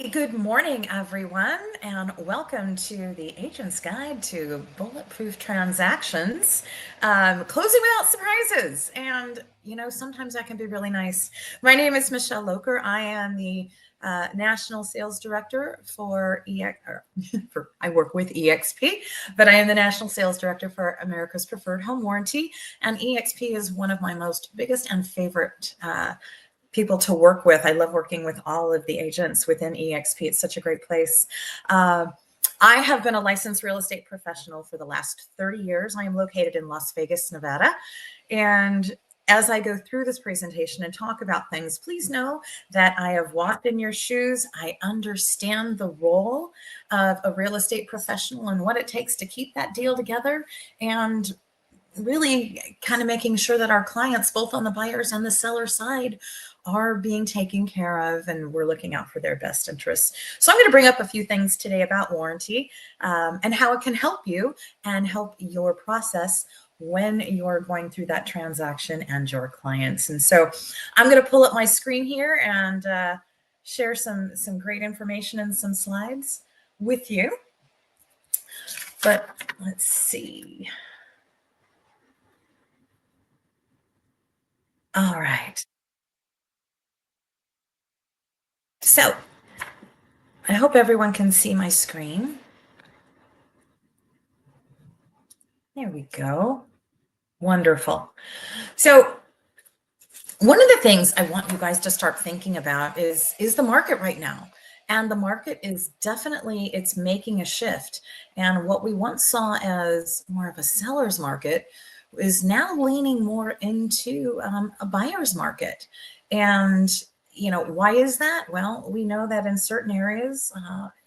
Good morning, everyone, and welcome to the Agent's Guide to Bulletproof Transactions. Closing without surprises. And, sometimes that can be really nice. My name is Michelle Loker. I am the National Sales Director for I work with EXP, but I am the National Sales Director for America's Preferred Home Warranty. And EXP is one of my most biggest and favorite people to work with. I love working with all of the agents within EXP. It's such a great place. I have been a licensed real estate professional for the last 30 years. I am located in Las Vegas, Nevada. And as I go through this presentation and talk about things, please know that I have walked in your shoes. I understand the role of a real estate professional and what it takes to keep that deal together, and really kind of making sure that our clients, both on the buyers and the seller side, are being taken care of, and we're looking out for their best interests. So I'm going to bring up a few things today about warranty and how it can help you and help your process when you're going through that transaction and your clients. And so I'm going to pull up my screen here and share some great information and some slides with you. But let's see. All right. So I hope everyone can see my screen. There we go. Wonderful. So one of the things I want you guys to start thinking about is the market right now. And the market is definitely, it's making a shift. And what we once saw as more of a seller's market is now leaning more into a buyer's market. And why is that? Well, we know that in certain areas,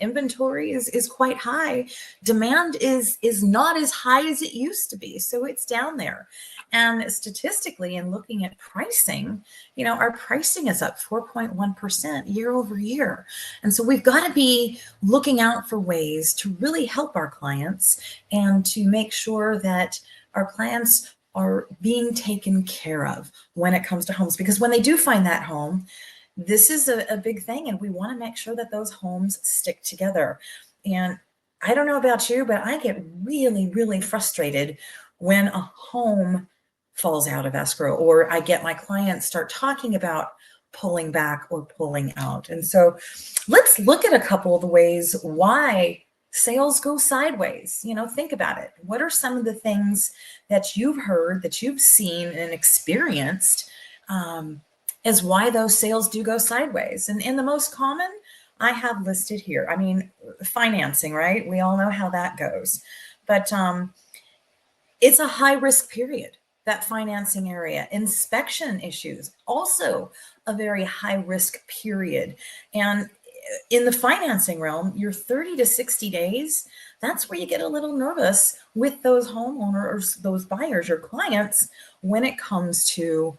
inventory is quite high. Demand is not as high as it used to be. So it's down there. And statistically, in looking at pricing, our pricing is up 4.1% year over year. And so we've got to be looking out for ways to really help our clients and to make sure that our clients are being taken care of when it comes to homes. Because when they do find that home, this is a big thing, and we want to make sure that those homes stick together. And I don't know about you, but I get really, really frustrated when a home falls out of escrow, or I get my clients start talking about pulling back or pulling out. And so let's look at a couple of the ways why sales go sideways. Think about it. What are some of the things that you've heard, that you've seen and experienced as why those sales do go sideways? And the most common I have listed here. I mean, financing, right? We all know how that goes. But it's a high risk period, that financing area. Inspection issues, also a very high risk period. And in the financing realm, your 30 to 60 days, that's where you get a little nervous with those homeowners, those buyers, your clients, when it comes to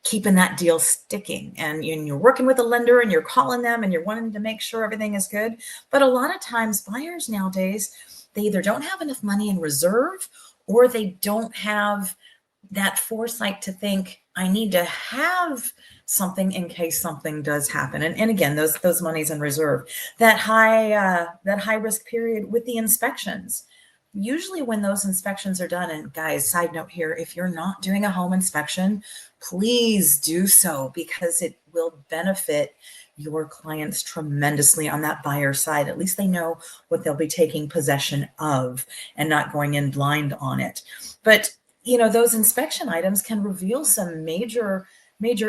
keeping that deal sticking. And you're working with a lender and you're calling them and you're wanting to make sure everything is good. But a lot of times buyers nowadays, they either don't have enough money in reserve, or they don't have that foresight to think, I need to have something in case something does happen. And again, those monies in reserve. That high risk period with the inspections. Usually when those inspections are done, and guys, side note here, if you're not doing a home inspection, please do so, because it will benefit your clients tremendously on that buyer side. At least they know what they'll be taking possession of and not going in blind on it. But those inspection items can reveal some major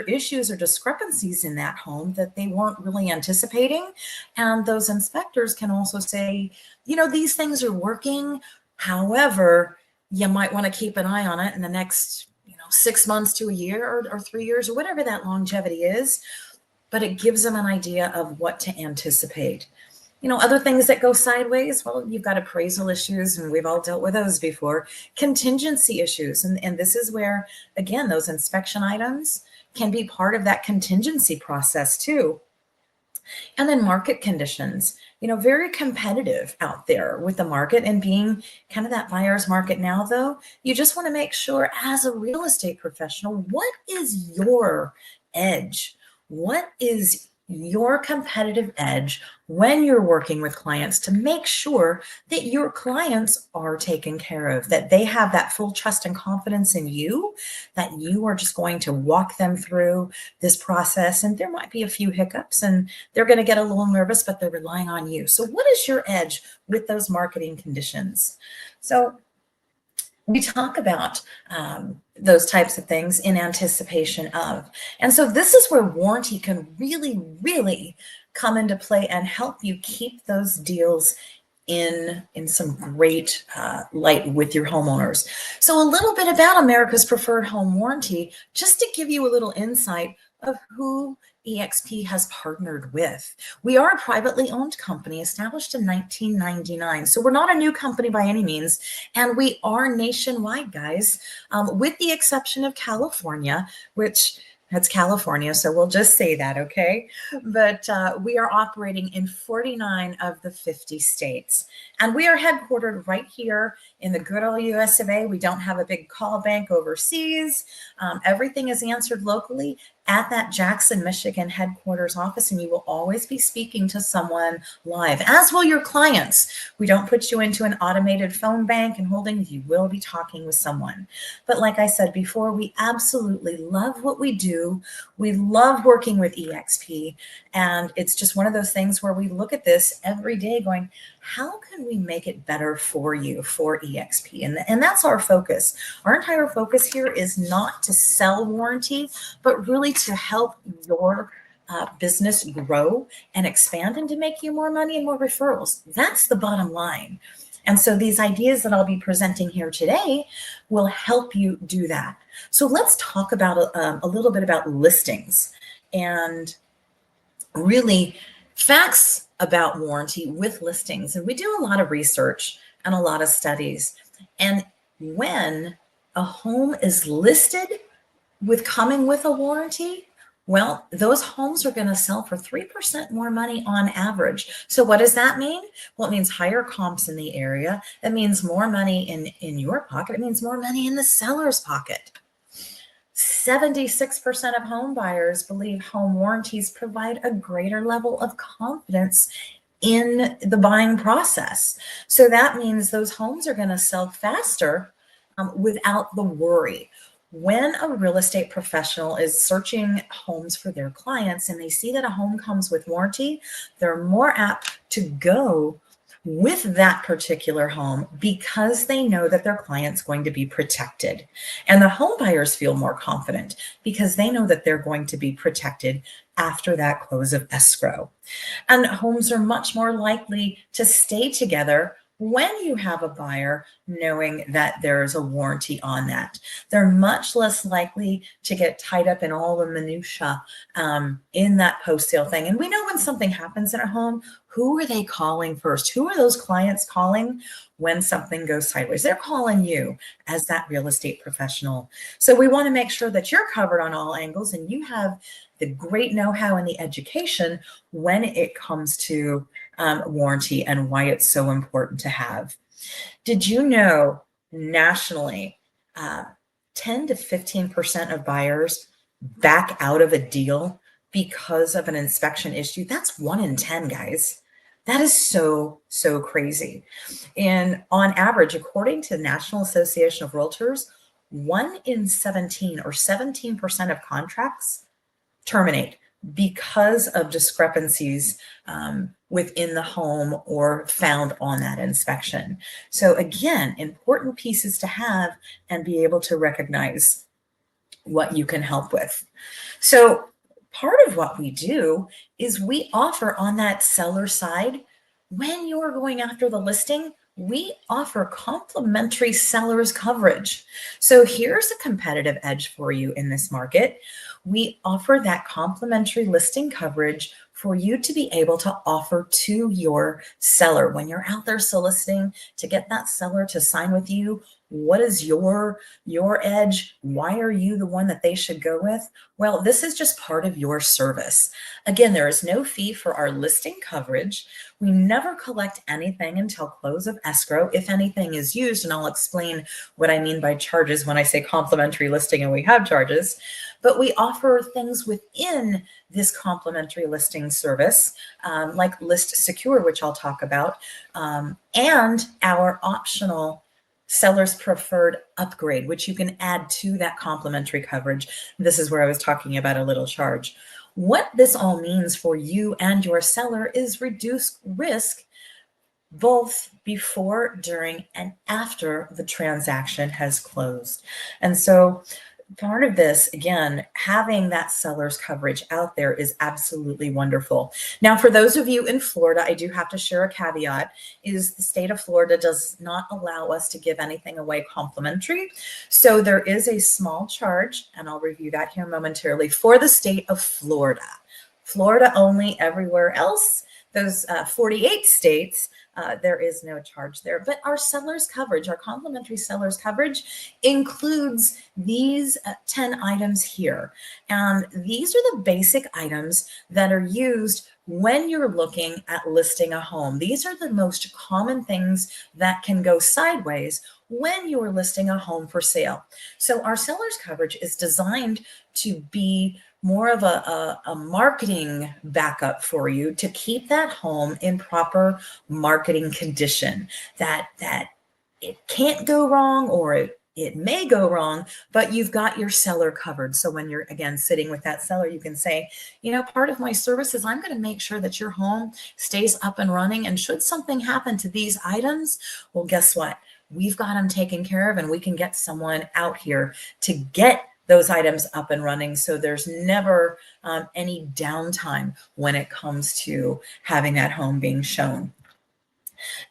issues or discrepancies in that home that they weren't really anticipating. And those inspectors can also say, these things are working. However, you might want to keep an eye on it in the next, 6 months to a year or 3 years, or whatever that longevity is. But it gives them an idea of what to anticipate. Other things that go sideways, well, you've got appraisal issues, and we've all dealt with those before. Contingency issues. And this is where, again, those inspection items can be part of that contingency process too. And then market conditions, very competitive out there with the market, and being kind of that buyer's market now, though, you just want to make sure, as a real estate professional, what is your edge? What is your competitive edge when you're working with clients to make sure that your clients are taken care of, that they have that full trust and confidence in you, that you are just going to walk them through this process. And there might be a few hiccups and they're going to get a little nervous, but they're relying on you. So what is your edge with those marketing conditions? So we talk about those types of things in anticipation of. And so this is where warranty can really, really come into play and help you keep those deals in some great light with your homeowners. So a little bit about America's Preferred Home Warranty, just to give you a little insight of who EXP has partnered with. We are a privately owned company established in 1999. So we're not a new company by any means. And we are nationwide, guys, with the exception of California, which that's California, so we'll just say that, okay? But we are operating in 49 of the 50 states. And we are headquartered right here in the good old US of A. We don't have a big call bank overseas. Everything is answered locally at that Jackson, Michigan headquarters office, and you will always be speaking to someone live, as will your clients. We don't put you into an automated phone bank and holding, you will be talking with someone. But like I said before, we absolutely love what we do. We love working with EXP, and it's just one of those things where we look at this every day going, how can we make it better for you, for EXP? And that's our focus. Our entire focus here is not to sell warranty, but really to help your business grow and expand and to make you more money and more referrals. That's the bottom line. And so these ideas that I'll be presenting here today will help you do that. So let's talk about a little bit about listings and really facts about warranty with listings. And we do a lot of research and a lot of studies. And when a home is listed with coming with a warranty, well, those homes are going to sell for 3% more money on average. So what does that mean? Well, it means higher comps in the area. That means more money in your pocket. It means more money in the seller's pocket. 76% of home buyers believe home warranties provide a greater level of confidence in the buying process. So that means those homes are going to sell faster without the worry. When a real estate professional is searching homes for their clients and they see that a home comes with warranty, they're more apt to go with that particular home because they know that their client's going to be protected. And the home buyers feel more confident because they know that they're going to be protected after that close of escrow. And homes are much more likely to stay together when you have a buyer knowing that there's a warranty on that. They're much less likely to get tied up in all the minutia in that post-sale thing. And we know when something happens in a home, who are they calling first? Who are those clients calling when something goes sideways? They're calling you as that real estate professional. So we want to make sure that you're covered on all angles and you have the great know-how and the education when it comes to warranty and why it's so important to have. Did you know nationally, 10 to 15% of buyers back out of a deal because of an inspection issue? That's 1 in 10, guys. That is so crazy. And on average, according to the National Association of Realtors, 1 in 17 or 17% of contracts terminate because of discrepancies within the home or found on that inspection. So again, important pieces to have and be able to recognize what you can help with. So part of what we do is we offer on that seller side, when you're going after the listing, we offer complimentary seller's coverage. So here's a competitive edge for you in this market. We offer that complimentary listing coverage for you to be able to offer to your seller when you're out there soliciting to get that seller to sign with you. What is your edge? Why are you the one that they should go with? Well, this is just part of your service. Again, there is no fee for our listing coverage. We never collect anything until close of escrow, if anything is used, and I'll explain what I mean by charges when I say complimentary listing and we have charges. but we offer things within this complimentary listing service, like List Secure, which I'll talk about, and our optional seller's preferred upgrade, which you can add to that complimentary coverage. This is where I was talking about a little charge. What this all means for you and your seller is reduced risk both before, during, and after the transaction has closed. And so part of this, again, having that seller's coverage out there is absolutely wonderful. Now, for those of you in Florida, I do have to share a caveat, is the state of Florida does not allow us to give anything away complimentary. So there is a small charge, and I'll review that here momentarily, for the state of Florida. Florida only, everywhere else, those 48 states, there is no charge there. But our seller's coverage, our complimentary seller's coverage includes these 10 items here. And these are the basic items that are used when you're looking at listing a home. These are the most common things that can go sideways when you are listing a home for sale. So our seller's coverage is designed to be more of a marketing backup for you to keep that home in proper marketing condition, that it can't go wrong, or it may go wrong, but you've got your seller covered. So when you're, again, sitting with that seller, you can say, you know, part of my service is I'm going to make sure that your home stays up and running. And should something happen to these items, well, guess what? We've got them taken care of, and we can get someone out here to get those items up and running. So there's never any downtime when it comes to having that home being shown.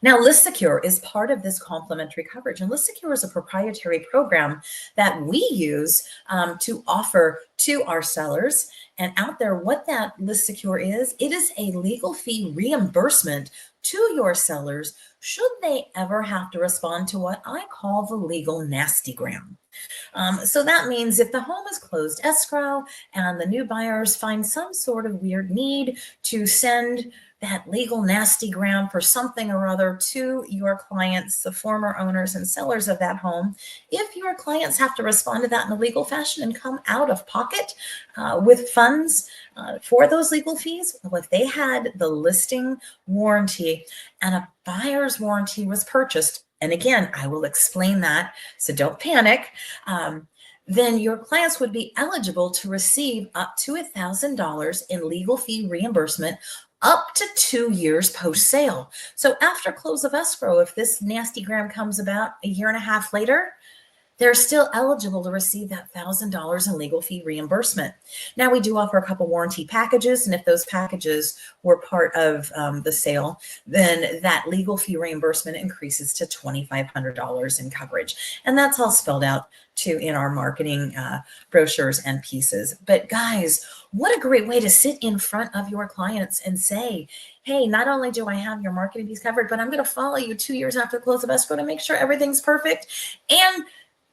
Now, List Secure is part of this complimentary coverage, and List Secure is a proprietary program that we use to offer to our sellers. And out there, what that List Secure is, it is a legal fee reimbursement to your sellers should they ever have to respond to what I call the legal nastygram. So that means if the home is closed escrow and the new buyers find some sort of weird need to send that legal nastygram for something or other to your clients, the former owners and sellers of that home, if your clients have to respond to that in a legal fashion and come out of pocket with funds for those legal fees, well, if they had the listing warranty and a buyer's warranty was purchased, and again, I will explain that, so don't panic, then your clients would be eligible to receive up to $1,000 in legal fee reimbursement up to 2 years post-sale. So after close of escrow, if this nastygram comes about a year and a half later, they're still eligible to receive that $1,000 in legal fee reimbursement. Now, we do offer a couple warranty packages, and if those packages were part of the sale, then that legal fee reimbursement increases to $2,500 in coverage. And that's all spelled out too in our marketing brochures and pieces. But guys, what a great way to sit in front of your clients and say, hey, not only do I have your marketing piece covered, but I'm going to follow you 2 years after the close of escrow to make sure everything's perfect. And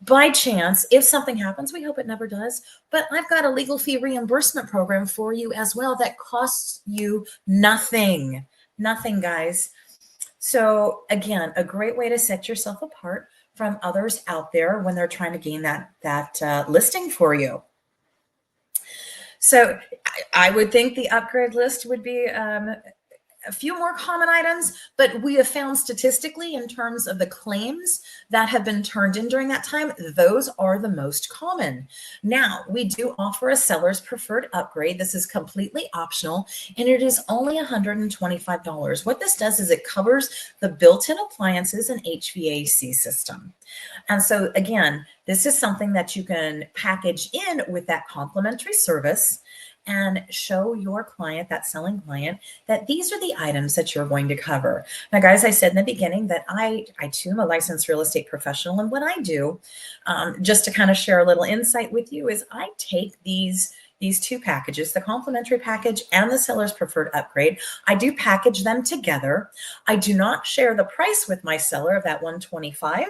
by chance, if something happens, we hope it never does, but I've got a legal fee reimbursement program for you as well that costs you nothing. Nothing, guys. So again, a great way to set yourself apart from others out there when they're trying to gain that listing for you. So I would think the upgrade list would be a few more common items, but we have found statistically in terms of the claims that have been turned in during that time, those are the most common. Now, we do offer a seller's preferred upgrade. This is completely optional, and it is only $125. What this does is it covers the built-in appliances and HVAC system. And so again, this is something that you can package in with that complimentary service and show your client, that selling client, that these are the items that you're going to cover. Now, guys, I said in the beginning that I too am a licensed real estate professional. And what I do, just to kind of share a little insight with you, is I take these two packages, the complimentary package and the seller's preferred upgrade. I do package them together. I do not share the price with my seller of that $125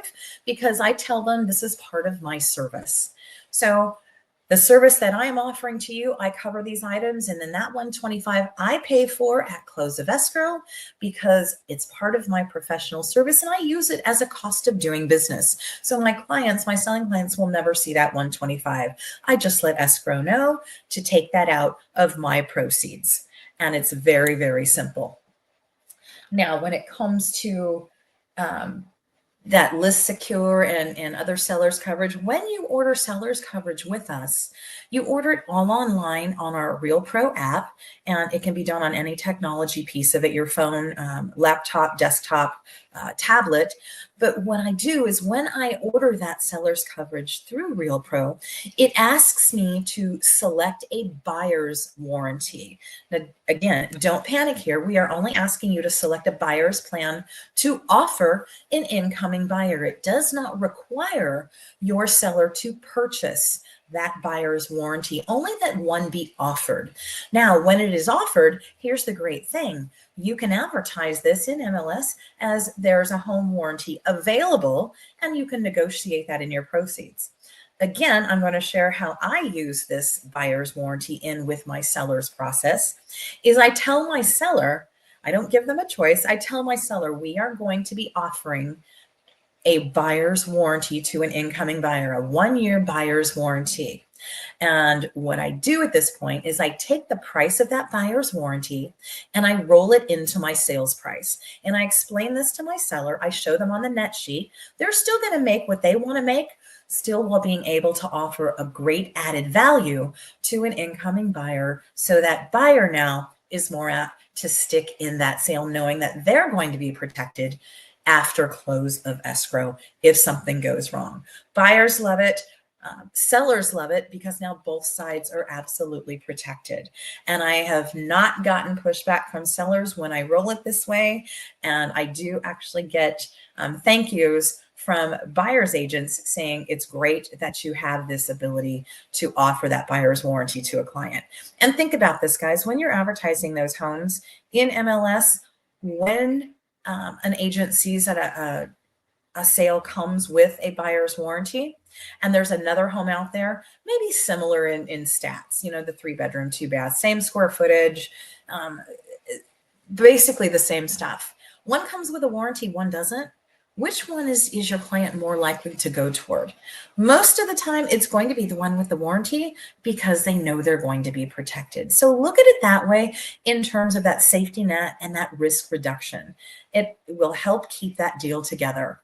because I tell them this is part of my service. So The service that I am offering to you, I cover these items, and then that 125 I pay for at close of escrow because it's part of my professional service and I use it as a cost of doing business. So my clients, my selling clients will never see that 125. I just let escrow know to take that out of my proceeds. And it's very, very simple. Now, when it comes to that list secure and other sellers coverage, when you order sellers coverage with us, you order it all online on our Real Pro app, and it can be done on any technology piece of it, your phone, laptop, desktop, tablet. But what I do is when I order that seller's coverage through Real Pro, it asks me to select a buyer's warranty. Now, again, don't panic here. We are only asking you to select a buyer's plan to offer an incoming buyer. It does not require your seller to purchase that buyer's warranty, only that one be offered. Now, when it is offered, here's the great thing. You can advertise this in MLS as there's a home warranty available, and you can negotiate that in your proceeds. Again, I'm going to share how I use this buyer's warranty in with my seller's process. Is I tell my seller, I don't give them a choice. I tell my seller, we are going to be offering a buyer's warranty to an incoming buyer, a 1-year buyer's warranty. And what I do at this point is I take the price of that buyer's warranty and I roll it into my sales price. And I explain this to my seller. I show them on the net sheet. They're still going to make what they want to make, still while being able to offer a great added value to an incoming buyer. So that buyer now is more apt to stick in that sale, knowing that they're going to be protected after close of escrow if something goes wrong. Buyers love it. Sellers love it because now both sides are absolutely protected. And I have not gotten pushback from sellers when I roll it this way. And I do actually get thank yous from buyer's agents saying it's great that you have this ability to offer that buyer's warranty to a client. And think about this, guys, when you're advertising those homes in MLS, when an agent sees that a sale comes with a buyer's warranty and there's another home out there, maybe similar in stats, you know, the 3-bedroom, 2-bath, same square footage, basically the same stuff. One comes with a warranty, one doesn't. Which one is your client more likely to go toward? Most of the time, it's going to be the one with the warranty because they know they're going to be protected. So look at it that way in terms of that safety net and that risk reduction. It will help keep that deal together.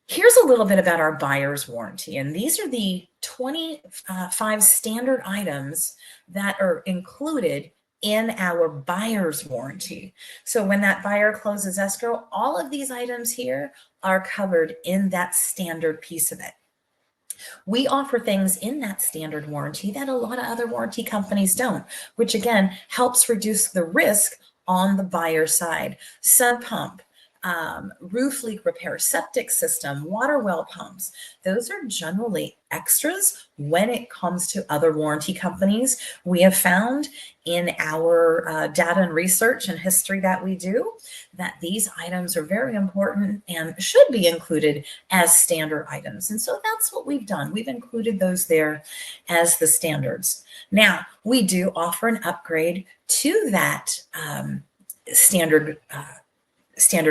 Here's a little bit about our buyer's warranty. And these are the 25 standard items that are included in our buyer's warranty. So when that buyer closes escrow, all of these items here are covered in that standard piece of it. We offer things in that standard warranty that a lot of other warranty companies don't, which again helps reduce the risk on the buyer side. Sub pump, roof leak repair, septic system, water well pumps. Those are generally extras when it comes to other warranty companies. We have found in our data and research and history that we do that these items are very important and should be included as standard items. And so that's what we've done. We've included those there as the standards. Now, we do offer an upgrade to that standard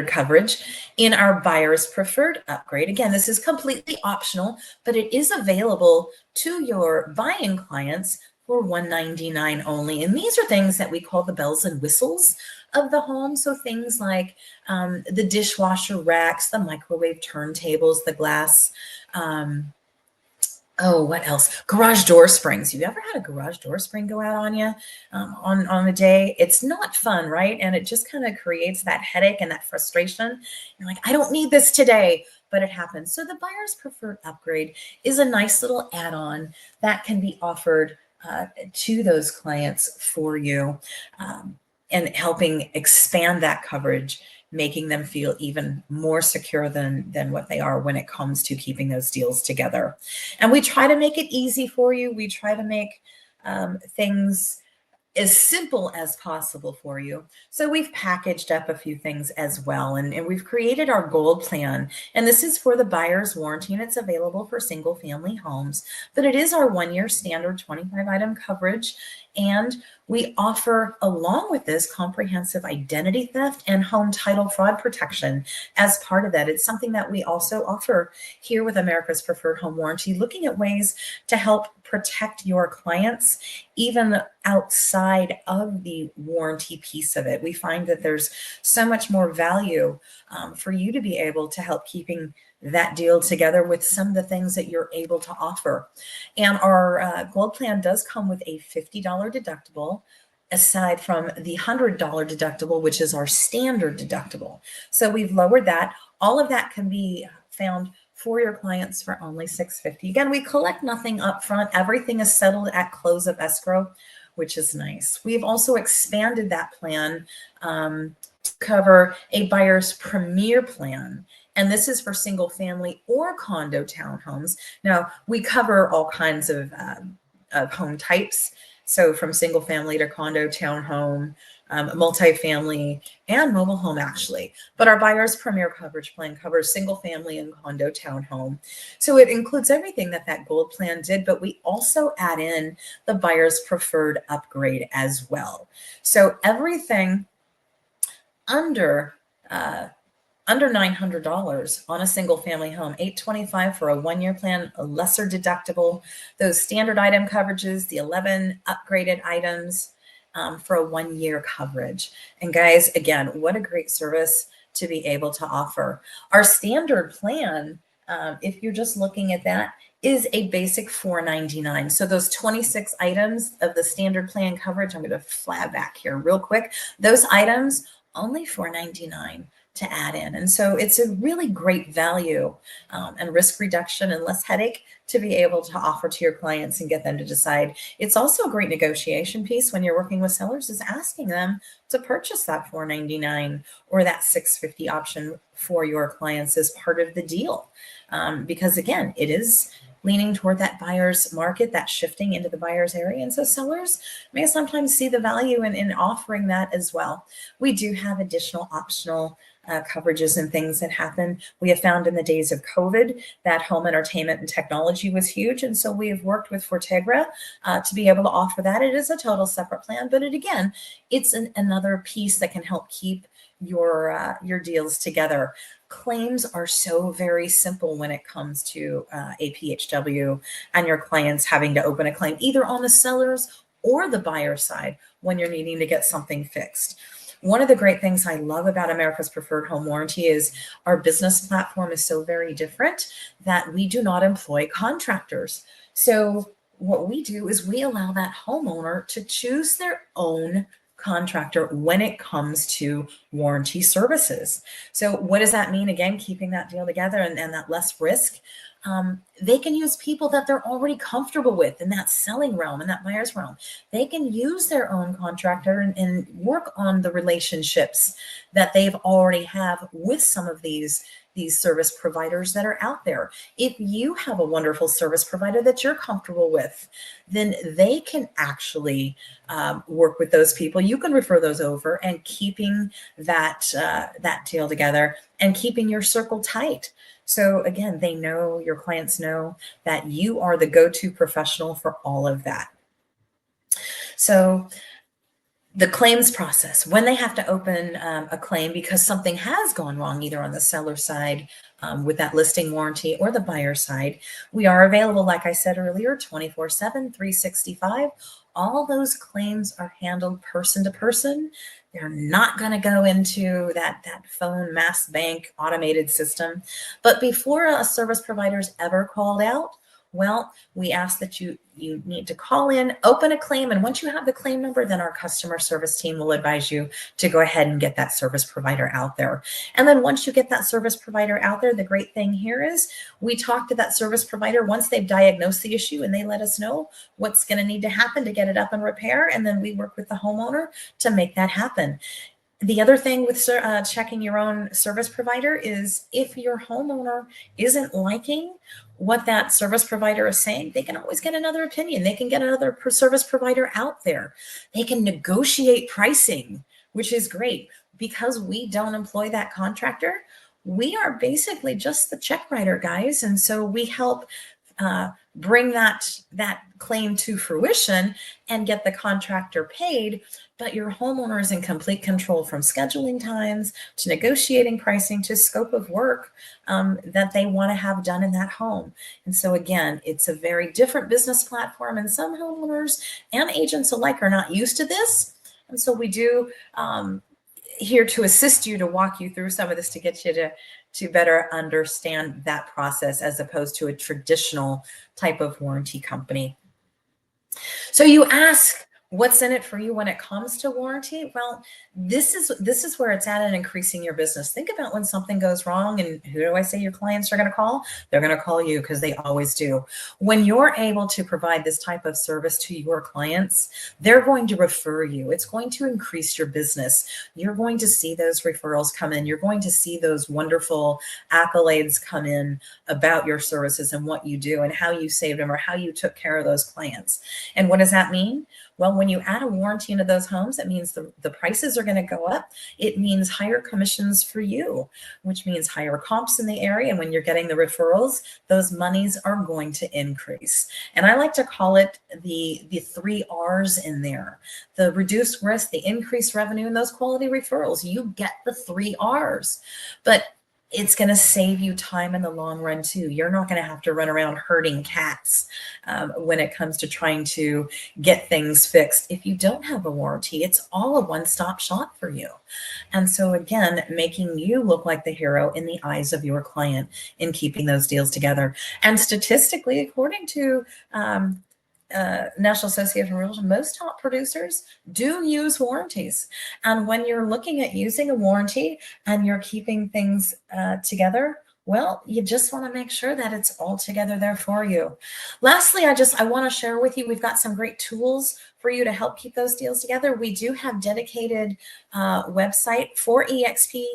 coverage in our buyer's preferred upgrade. Again, this is completely optional, but it is available to your buying clients for $199 only. And these are things that we call the bells and whistles of the home. So things like the dishwasher racks, the microwave turntables, the glass, oh, what else? Garage door springs. You ever had a garage door spring go out on you on a day? It's not fun, right? And it just kind of creates that headache and that frustration. You're like, I don't need this today, but it happens. So the buyer's preferred upgrade is a nice little add-on that can be offered to those clients for you and helping expand that coverage, making them feel even more secure than what they are when it comes to keeping those deals together. And we try to make it easy for you. We try to make things as simple as possible for you. So we've packaged up a few things as well, and we've created our gold plan. And this is for the buyer's warranty, and it's available for single family homes, but it is our 1-year standard 25 item coverage. And we offer, along with this, comprehensive identity theft and home title fraud protection as part of that. It's something that we also offer here with America's Preferred Home Warranty, looking at ways to help protect your clients even outside of the warranty piece of it. We find that there's so much more value for you to be able to help keeping that deal together with some of the things that you're able to offer. And our gold plan does come with a $50 deductible, aside from the $100 deductible, which is our standard deductible. So we've lowered that. All of that can be found for your clients for only $650. Again, we collect nothing up front. Everything is settled at close of escrow, which is nice. We've also expanded that plan to cover a buyer's premier plan. And this is for single family or condo townhomes. Now, we cover all kinds of home types. So from single family to condo townhome, multifamily, and mobile home, actually. But our buyer's premier coverage plan covers single family and condo townhome. So it includes everything that that gold plan did, but we also add in the buyer's preferred upgrade as well. So everything under $900 on a single family home, $825 for a 1-year plan, a lesser deductible, those standard item coverages, the 11 upgraded items for a 1-year coverage. And guys, again, what a great service to be able to offer. Our standard plan, if you're just looking at that, is a basic $499. So those 26 items of the standard plan coverage, I'm going to fly back here real quick. Those items, only $499 to add in. And so it's a really great value and risk reduction and less headache to be able to offer to your clients and get them to decide. It's also a great negotiation piece when you're working with sellers, is asking them to purchase that $499 or that $650 option for your clients as part of the deal. Because again, it is leaning toward that buyer's market, that shifting into the buyer's area. And so sellers may sometimes see the value in offering that as well. We do have additional optional coverages and things that happen. We have found in the days of COVID that home entertainment and technology was huge. And so we have worked with Fortegra to be able to offer that. It is a total separate plan, but again, it's another piece that can help keep your deals together. Claims are so very simple when it comes to APHW and your clients having to open a claim either on the seller's or the buyer side when you're needing to get something fixed. One of the great things I love about America's Preferred Home Warranty is our business platform is so very different that we do not employ contractors. So what we do is we allow that homeowner to choose their own contractor when it comes to warranty services. So what does that mean? Again, keeping that deal together and that less risk. They can use people that they're already comfortable with in that selling realm, in that buyer's realm. They can use their own contractor and work on the relationships that they've already have with some of these service providers that are out there. If you have a wonderful service provider that you're comfortable with, then they can actually work with those people. You can refer those over and keeping that deal together and keeping your circle tight. So again, they know, your clients know that you are the go-to professional for all of that. So the claims process, when they have to open a claim because something has gone wrong, either on the seller side with that listing warranty or the buyer side, we are available, like I said earlier, 24/7, 365. All those claims are handled person to person. They're not going to go into that phone mass bank automated system. But before a service provider is ever called out, well, we ask that you need to call in, open a claim, and once you have the claim number, then our customer service team will advise you to go ahead and get that service provider out there. And then once you get that service provider out there, the great thing here is we talk to that service provider once they've diagnosed the issue and they let us know what's going to need to happen to get it up and repair, and then we work with the homeowner to make that happen. The other thing with checking your own service provider is if your homeowner isn't liking what that service provider is saying, they can always get another opinion. They can get another service provider out there. They can negotiate pricing, which is great. Because we don't employ that contractor, we are basically just the check writer, guys. And so we help bring that claim to fruition and get the contractor paid, but your homeowner is in complete control from scheduling times to negotiating pricing to scope of work that they want to have done in that home. And so again, it's a very different business platform, and some homeowners and agents alike are not used to this. And so we do here to assist you, to walk you through some of this, to get you to better understand that process as opposed to a traditional type of warranty company. So you ask, what's in it for you when it comes to warranty? Well, this is where it's at in increasing your business. Think about when something goes wrong, and who do I say your clients are going to call? They're going to call you, because they always do. When you're able to provide this type of service to your clients, they're going to refer you. It's going to increase your business. You're going to see those referrals come in. You're going to see those wonderful accolades come in about your services and what you do and how you saved them or how you took care of those clients. And what does that mean? Well, when you add a warranty into those homes, that means the prices are going to go up. It means higher commissions for you, which means higher comps in the area. And when you're getting the referrals, those monies are going to increase. And I like to call it the 3 R's in there: the reduced risk, the increased revenue, and those quality referrals. You get the 3 R's. But it's going to save you time in the long run too. You're not going to have to run around herding cats when it comes to trying to get things fixed. If you don't have a warranty, it's all a one-stop shop for you. And so again, making you look like the hero in the eyes of your client in keeping those deals together. And statistically, according to National Association of Realtors, most top producers do use warranties. And when you're looking at using a warranty and you're keeping things together, well, you just want to make sure that it's all together there for you. Lastly, I want to share with you, we've got some great tools for you to help keep those deals together. We do have dedicated website for EXP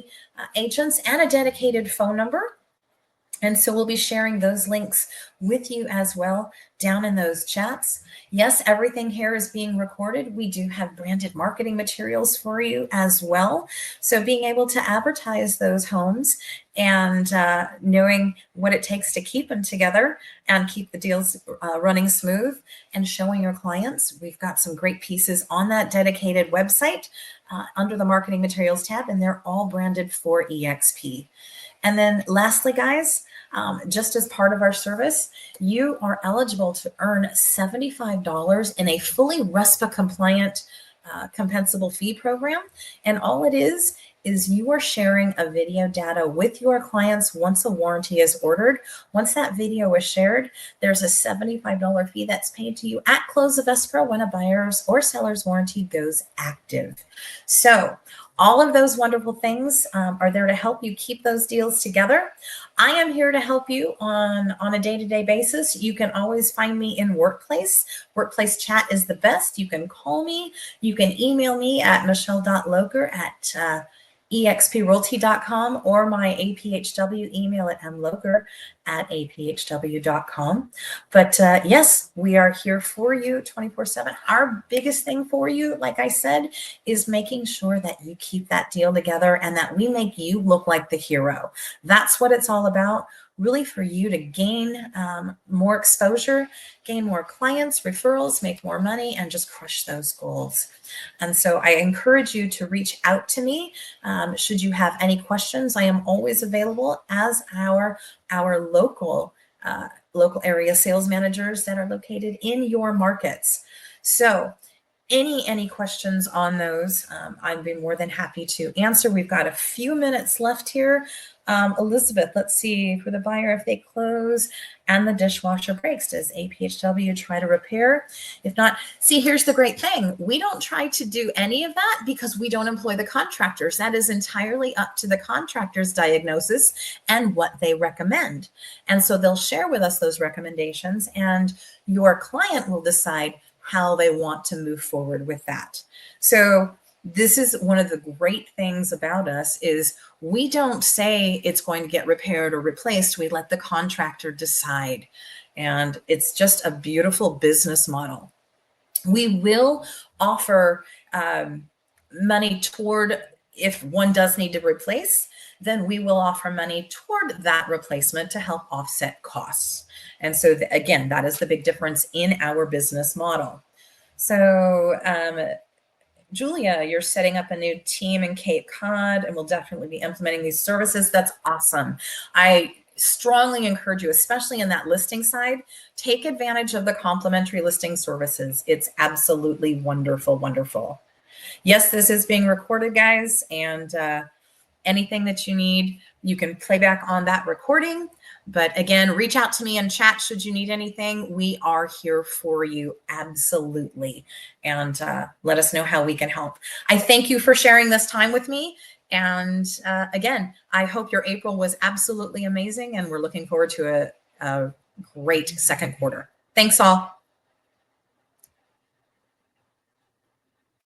agents and a dedicated phone number. And so we'll be sharing those links with you as well down in those chats. Yes, everything here is being recorded. We do have branded marketing materials for you as well. So being able to advertise those homes and knowing what it takes to keep them together and keep the deals running smooth and showing your clients. We've got some great pieces on that dedicated website under the marketing materials tab, and they're all branded for EXP. And then lastly, guys, just as part of our service, you are eligible to earn $75 in a fully RESPA compliant compensable fee program. And all it is you are sharing a video data with your clients once a warranty is ordered. Once that video is shared, there's a $75 fee that's paid to you at close of escrow when a buyer's or seller's warranty goes active. So all of those wonderful things are there to help you keep those deals together. I am here to help you on a day-to-day basis. You can always find me in Workplace. Workplace chat is the best. You can call me. You can email me at michelle.loker@exprealty.com or my APHW email at mloker@aphw.com. But yes, we are here for you 24/7. Our biggest thing for you, like I said, is making sure that you keep that deal together and that we make you look like the hero. That's what it's all about. Really for you to gain more exposure, gain more clients, referrals, make more money, and just crush those goals. And so I encourage you to reach out to me should you have any questions. I am always available as our local area sales managers that are located in your markets. So any questions on those, I'd be more than happy to answer. We've got a few minutes left here. Elizabeth, let's see, for the buyer, if they close and the dishwasher breaks, does APHW try to repair? If not, see, here's the great thing. We don't try to do any of that because we don't employ the contractors. That is entirely up to the contractor's diagnosis and what they recommend. And so they'll share with us those recommendations, and your client will decide how they want to move forward with that. So this is one of the great things about us is we don't say it's going to get repaired or replaced. We let the contractor decide. And it's just a beautiful business model. We will offer money toward, if one does need to replace, then we will offer money toward that replacement to help offset costs. And so again, that is the big difference in our business model. So Julia, you're setting up a new team in Cape Cod and will definitely be implementing these services. That's awesome. I strongly encourage you, especially in that listing side, take advantage of the complimentary listing services. It's absolutely wonderful, wonderful. Yes, this is being recorded, guys, and anything that you need, you can play back on that recording. But again, reach out to me in chat should you need anything. We are here for you, absolutely. And let us know how we can help. I thank you for sharing this time with me. And again, I hope your April was absolutely amazing. And we're looking forward to a great second quarter. Thanks all.